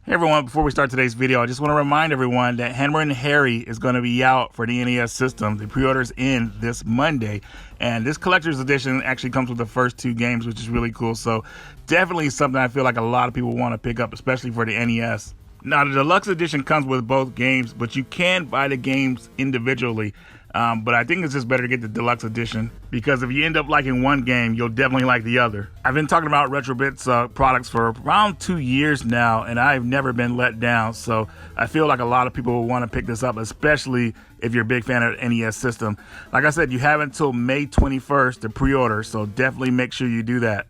Hey everyone, before we start today's video, I just want to remind everyone that Hamerin Harry is going to be out for the NES system. The pre-orders end this Monday, and this collector's edition actually comes with the first two games, which is really cool. So definitely something I feel like a lot of people want to pick up, especially for the NES. Now, the deluxe edition comes with both games, but you can buy the games individually. But I think it's just better to get the deluxe edition, because if you end up liking one game, you'll definitely like the other. I've been talking about Retrobit's products for around 2 years now, and I've never been let down. So I feel like a lot of people will want to pick this up, especially if you're a big fan of the NES system. Like I said, you have until May 21st to pre-order, so definitely make sure you do that.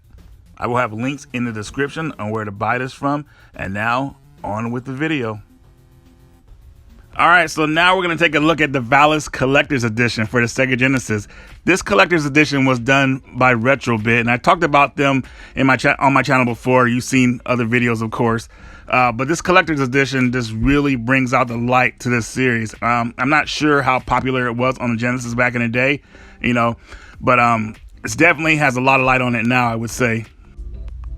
I will have links in the description on where to buy this from. And now, on with the video. Alright, so now we're going to take a look at the Valis Collector's Edition for the Sega Genesis. This Collector's Edition was done by Retrobit, and I talked about them in on my channel before. You've seen other videos, of course. But this Collector's Edition just really brings out the light to this series. I'm not sure how popular it was on the Genesis back in the day, but it definitely has a lot of light on it now, I would say.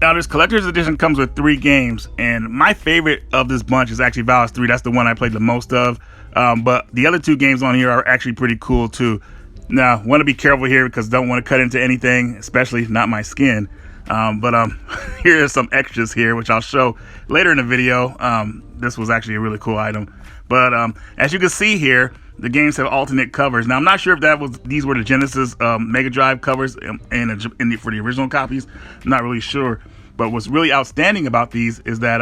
Now, this Collector's Edition comes with 3 games, and my favorite of this bunch is actually Valis 3. That's the one I played the most of, but the other 2 games on here are actually pretty cool too. Now, want to be careful here because don't want to cut into anything, especially not my skin. But here are some extras here, which I'll show later in the video. This was actually a really cool item. But as you can see here, the games have alternate covers. Now, I'm not sure if these were the Genesis Mega Drive covers for the original copies. I'm not really sure. But what's really outstanding about these is that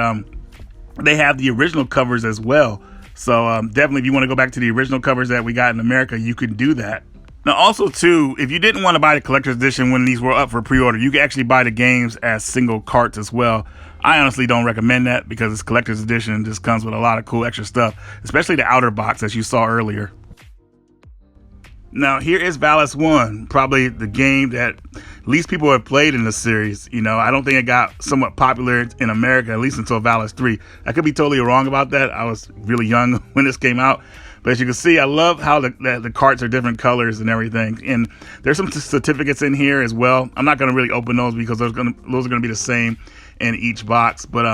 they have the original covers as well. So definitely, if you want to go back to the original covers that we got in America, you can do that. Now, also, too, if you didn't want to buy the collector's edition when these were up for pre-order, you can actually buy the games as single carts as well. I honestly don't recommend that because this collector's edition just comes with a lot of cool extra stuff, especially the outer box, as you saw earlier. Now, here is Valis 1, probably the game that least people have played in the series. I don't think it got somewhat popular in America, at least until Valis 3. I could be totally wrong about that. I was really young when this came out. But as you can see, I love how the carts are different colors and everything. And there's some certificates in here as well. I'm not going to really open those because those are going to be the same in each box. But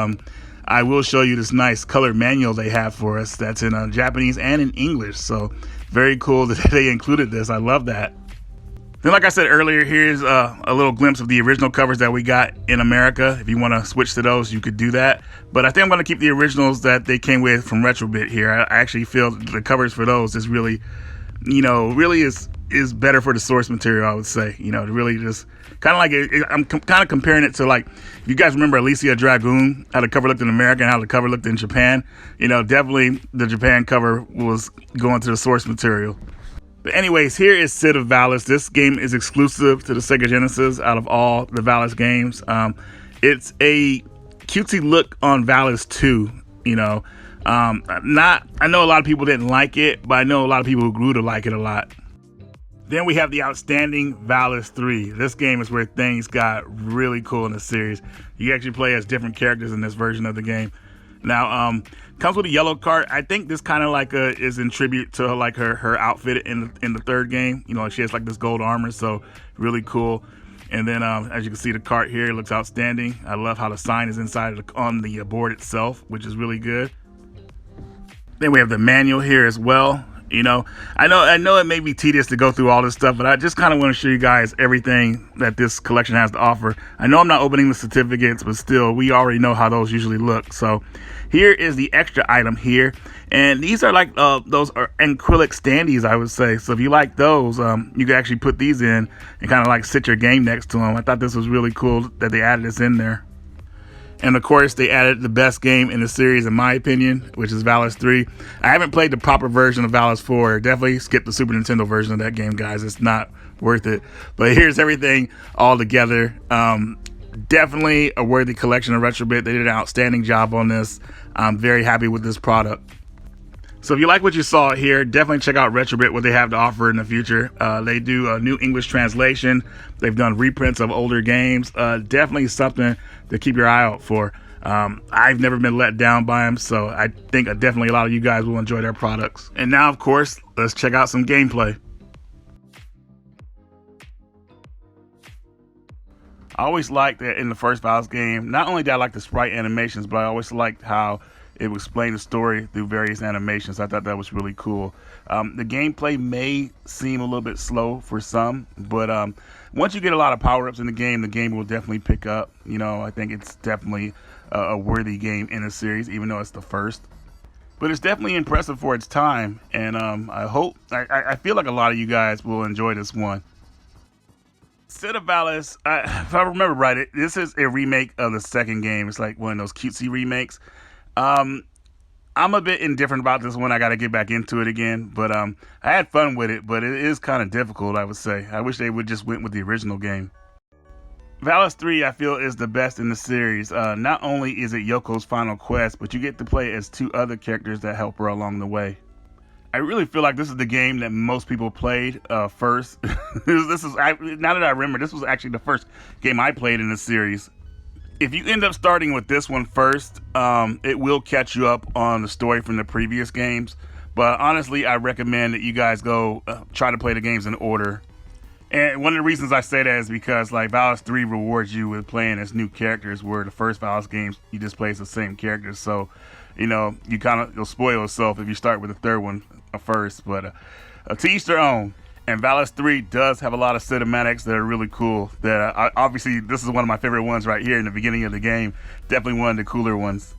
I will show you this nice color manual they have for us that's in Japanese and in English. So very cool that they included this. I love that. Then, like I said earlier, here's a little glimpse of the original covers that we got in America. If you want to switch to those, you could do that. But I think I'm going to keep the originals that they came with from Retrobit here. I actually feel the covers for those is really, really is better for the source material, I would say. To really just kind of like, I'm kind of comparing it to, like, if you guys remember Alicia Dragoon, how the cover looked in America and how the cover looked in Japan. Definitely the Japan cover was going to the source material. But anyways, here is Sid of Valis. This game is exclusive to the Sega Genesis out of all the Valis games. It's a cutesy look on Valis 2, I know a lot of people didn't like it, but I know a lot of people who grew to like it a lot. Then we have the outstanding Valis 3. This game is where things got really cool in the series. You actually play as different characters in this version of the game. Now, comes with a yellow cart. I think this kind of like is in tribute to like her outfit in the third game. She has like this gold armor, so really cool. And then as you can see, the cart here looks outstanding. I love how the sign is inside on the board itself, which is really good. Then we have the manual here as well. I know it may be tedious to go through all this stuff, but I just kind of want to show you guys everything that this collection has to offer. I know I'm not opening the certificates, but still, we already know how those usually look. So here is the extra item here, and these are like those are acrylic standees, I would say. So if you like those, you can actually put these in and kind of like sit your game next to them. I thought this was really cool that they added this in there. And of course, they added the best game in the series, in my opinion, which is Valis 3. I haven't played the proper version of Valis 4. Definitely skip the Super Nintendo version of that game, guys. It's not worth it. But here's everything all together. Definitely a worthy collection of Retrobit. They did an outstanding job on this. I'm very happy with this product. So if you like what you saw here, definitely check out Retrobit, what they have to offer in the future. They do a new English translation. They've done reprints of older games. Definitely something to keep your eye out for. I've never been let down by them, so I think definitely a lot of you guys will enjoy their products. And now, of course, let's check out some gameplay. I always liked that in the first Valis game. Not only did I like the sprite animations, but I always liked how it would explain the story through various animations. I thought that was really cool. The gameplay may seem a little bit slow for some, but once you get a lot of power-ups in the game will definitely pick up. I think it's definitely a worthy game in a series, even though it's the first. But it's definitely impressive for its time, and I feel like a lot of you guys will enjoy this one. Instead of Valis, if I remember right, this is a remake of the second game. It's like one of those cutesy remakes. I'm a bit indifferent about this one. I got to get back into it again, but I had fun with it, but it is kind of difficult, I would say. I wish they would just went with the original game. Valis 3, I feel, is the best in the series. Not only is it Yoko's final quest, but you get to play as 2 other characters that help her along the way. I really feel like this is the game that most people played first. This is now that I remember, this was actually the first game I played in the series. If you end up starting with this one first, it will catch you up on the story from the previous games. But honestly, I recommend that you guys go try to play the games in order. And one of the reasons I say that is because like Valis 3 rewards you with playing as new characters, where the first Valis games you just play as the same characters. So, you'll spoil yourself if you start with the third one first. But to each their own. And Valis 3 does have a lot of cinematics that are really cool. That obviously this is one of my favorite ones right here in the beginning of the game. Definitely one of the cooler ones.